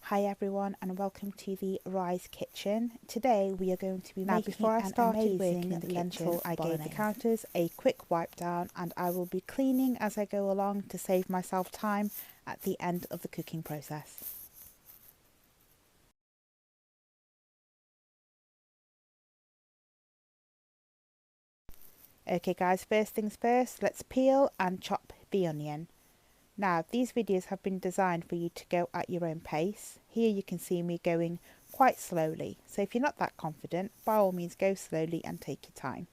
Hi everyone and welcome to the Rise Kitchen. Today we are going to be making before I started working in the Lentil I gave the counters a quick wipe down and I will be cleaning as I go along to save myself time at the end of the cooking process. Okay guys, first things first, let's peel and chop the onion. Now, these videos have been designed for you to go at your own pace. Here you can see me going quite slowly. So if you're not that confident, by all means go slowly and take your time.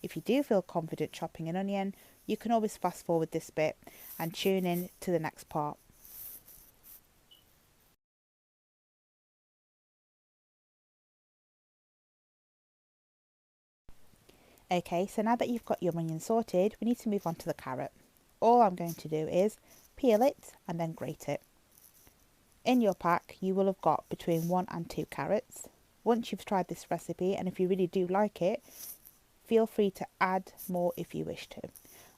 If you do feel confident chopping an onion, you can always fast forward this bit and tune in to the next part. Okay, so now that you've got your onion sorted, we need to move on to the carrot. All I'm going to do is peel it and then grate it. In your pack, you will have got between 1 and 2 carrots. Once you've tried this recipe, and if you really do like it, feel free to add more if you wish to.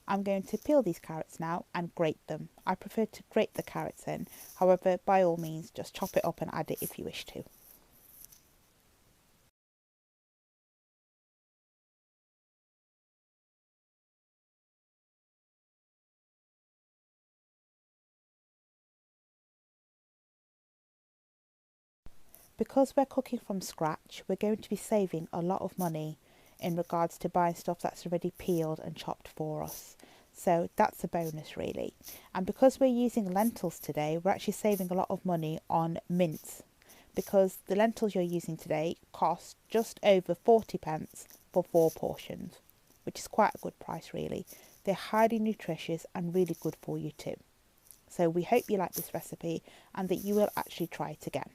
I'm going to peel these carrots now and grate them. I prefer to grate the carrots in. However, by all means, just chop it up and add it if you wish to. Because we're cooking from scratch, we're going to be saving a lot of money in regards to buying stuff that's already peeled and chopped for us. So that's a bonus really. And because we're using lentils today, we're actually saving a lot of money on mince, because the lentils you're using today cost just over 40p for 4 portions, which is quite a good price really. They're highly nutritious and really good for you too. So we hope you like this recipe and that you will actually try it again.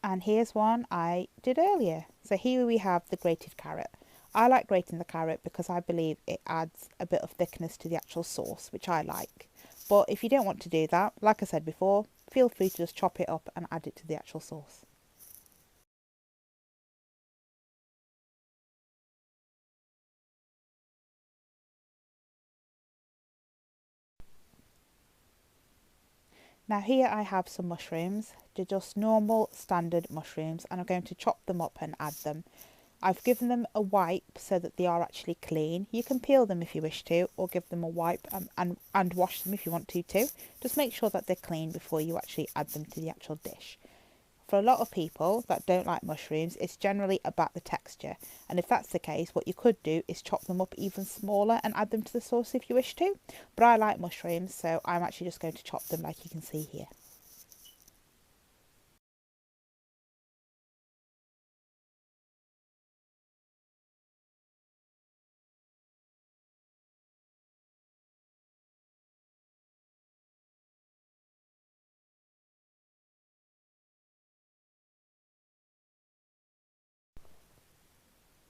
And here's one I did earlier. So here we have the grated carrot. I like grating the carrot because I believe it adds a bit of thickness to the actual sauce, which I like. But if you don't want to do that, like I said before, feel free to just chop it up and add it to the actual sauce. Now here I have some mushrooms. They're just normal standard mushrooms and I'm going to chop them up and add them. I've given them a wipe so that they are actually clean. You can peel them if you wish to, or give them a wipe and wash them if you want to too. Just make sure that they're clean before you actually add them to the actual dish. For a lot of people that don't like mushrooms, it's generally about the texture. And if that's the case, what you could do is chop them up even smaller and add them to the sauce if you wish to. But I like mushrooms, so I'm actually just going to chop them like you can see here.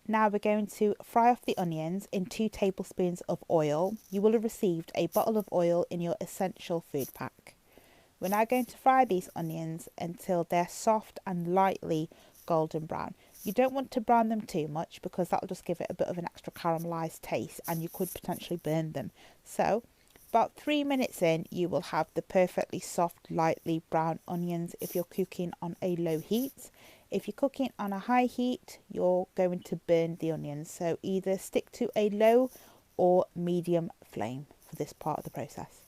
Now we're going to fry off the onions in 2 tablespoons of oil. You will have received a bottle of oil in your essential food pack. We're now going to fry these onions until they're soft and lightly golden brown. You don't want to brown them too much because that'll just give it a bit of an extra caramelised taste and you could potentially burn them. So about 3 minutes in, you will have the perfectly soft, lightly brown onions if you're cooking on a low heat. If you're cooking on a high heat, you're going to burn the onions. So either stick to a low or medium flame for this part of the process.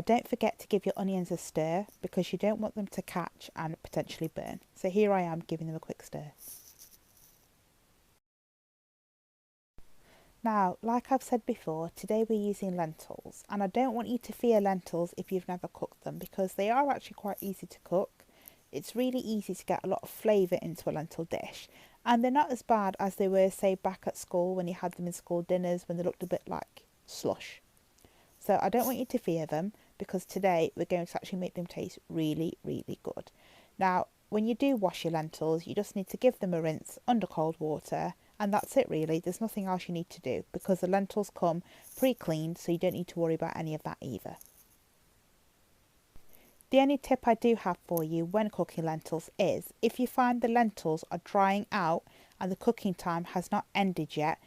Now don't forget to give your onions a stir because you don't want them to catch and potentially burn. So here I am giving them a quick stir. Now, like I've said before, today we're using lentils, and I don't want you to fear lentils if you've never cooked them because they are actually quite easy to cook. It's really easy to get a lot of flavour into a lentil dish, and they're not as bad as they were, say, back at school when you had them in school dinners when they looked a bit like slush. So I don't want you to fear them because today we're going to actually make them taste really, really good. Now, when you do wash your lentils, you just need to give them a rinse under cold water, and that's it really. There's nothing else you need to do because the lentils come pre-cleaned, so you don't need to worry about any of that either. The only tip I do have for you when cooking lentils is if you find the lentils are drying out and the cooking time has not ended yet,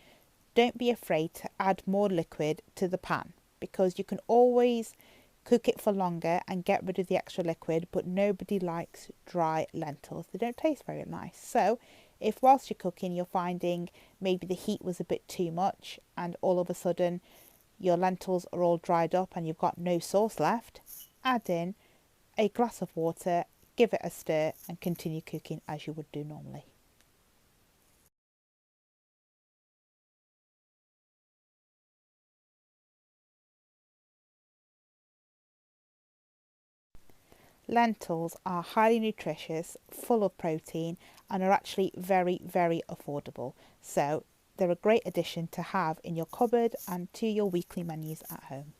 don't be afraid to add more liquid to the pan because you can always cook it for longer and get rid of the extra liquid, but nobody likes dry lentils. They don't taste very nice. So if whilst you're cooking you're finding maybe the heat was a bit too much and all of a sudden your lentils are all dried up and you've got no sauce left, add in a glass of water, give it a stir and continue cooking as you would do normally. Lentils are highly nutritious, full of protein and are actually very, very affordable. So they're a great addition to have in your cupboard and to your weekly menus at home.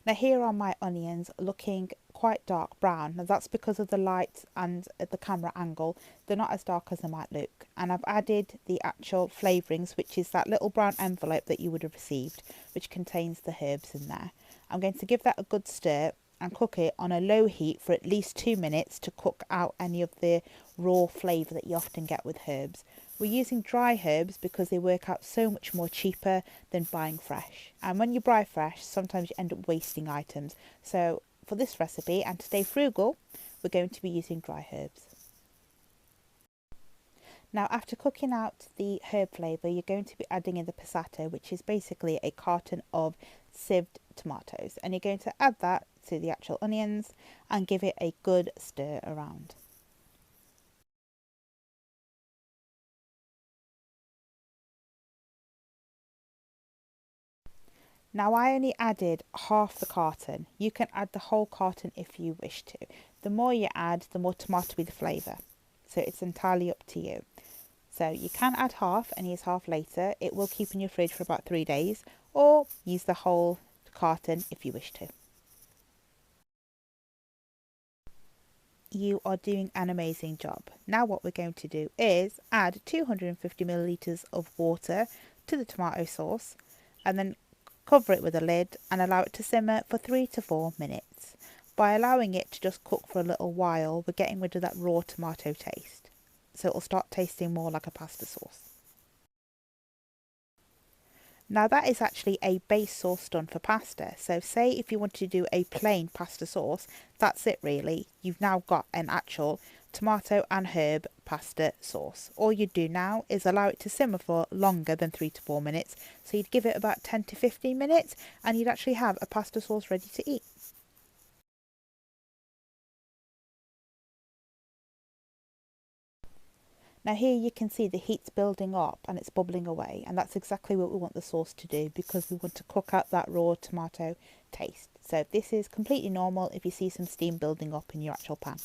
Now here are my onions looking quite dark brown. Now that's because of the light and the camera angle. They're not as dark as they might look. And I've added the actual flavourings, which is that little brown envelope that you would have received, which contains the herbs in there. I'm going to give that a good stir and cook it on a low heat for at least 2 minutes to cook out any of the raw flavour that you often get with herbs. We're using dry herbs because they work out so much more cheaper than buying fresh. And when you buy fresh, sometimes you end up wasting items. So for this recipe and to stay frugal, we're going to be using dry herbs. Now after cooking out the herb flavour, you're going to be adding in the passato, which is basically a carton of sieved tomatoes. And you're going to add that to the actual onions and give it a good stir around. Now I only added half the carton. You can add the whole carton if you wish to. The more you add, the more tomatoey the flavour. So it's entirely up to you. So you can add half and use half later. It will keep in your fridge for about 3 days, or use the whole carton if you wish to. You are doing an amazing job. Now what we're going to do is add 250 milliliters of water to the tomato sauce and then cover it with a lid and allow it to simmer for 3 to 4 minutes. By allowing it to just cook for a little while, we're getting rid of that raw tomato taste. So it'll start tasting more like a pasta sauce. Now that is actually a base sauce done for pasta. So say if you want to do a plain pasta sauce, that's it really. You've now got an actual tomato and herb pasta sauce. All you do now is allow it to simmer for longer than 3 to 4 minutes. So you'd give it about 10 to 15 minutes and you'd actually have a pasta sauce ready to eat. Now here you can see the heat's building up and it's bubbling away, and that's exactly what we want the sauce to do because we want to cook out that raw tomato taste. So this is completely normal if you see some steam building up in your actual pan.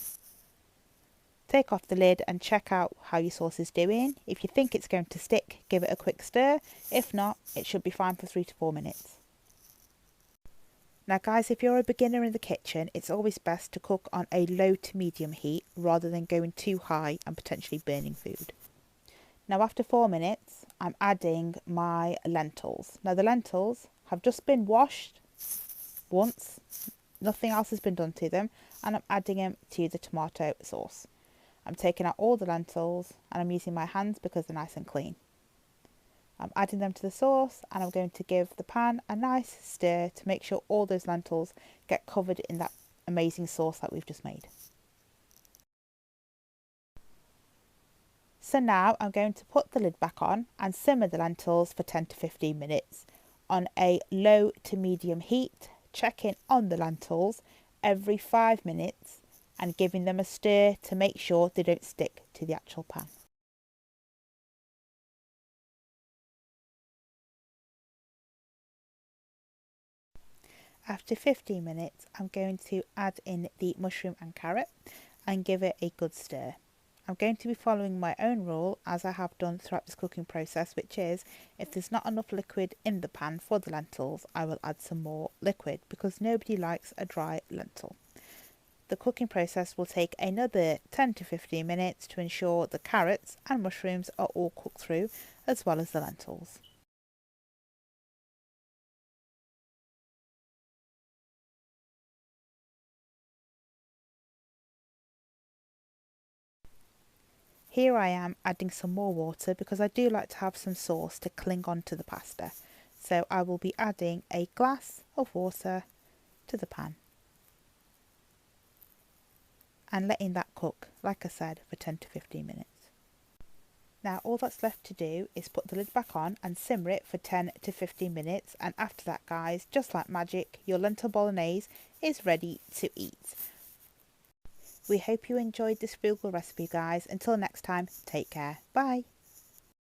Take off the lid and check out how your sauce is doing. If you think it's going to stick, give it a quick stir. If not, it should be fine for 3 to 4 minutes. Now guys, if you're a beginner in the kitchen, it's always best to cook on a low to medium heat rather than going too high and potentially burning food. Now after 4 minutes, I'm adding my lentils. Now the lentils have just been washed once, nothing else has been done to them, and I'm adding them to the tomato sauce. I'm taking out all the lentils and I'm using my hands because they're nice and clean. I'm adding them to the sauce and I'm going to give the pan a nice stir to make sure all those lentils get covered in that amazing sauce that we've just made. So now I'm going to put the lid back on and simmer the lentils for 10 to 15 minutes on a low to medium heat, checking on the lentils every 5 minutes and giving them a stir to make sure they don't stick to the actual pan. After 15 minutes, I'm going to add in the mushroom and carrot and give it a good stir. I'm going to be following my own rule as I have done throughout this cooking process, which is if there's not enough liquid in the pan for the lentils, I will add some more liquid because nobody likes a dry lentil. The cooking process will take another 10 to 15 minutes to ensure the carrots and mushrooms are all cooked through as well as the lentils. Here I am adding some more water because I do like to have some sauce to cling on to the pasta. So I will be adding a glass of water to the pan and letting that cook, like I said, for 10 to 15 minutes. Now all that's left to do is put the lid back on and simmer it for 10 to 15 minutes, and after that guys, just like magic, your lentil bolognese is ready to eat. We hope you enjoyed this frugal recipe guys. Until next time, take care. Bye.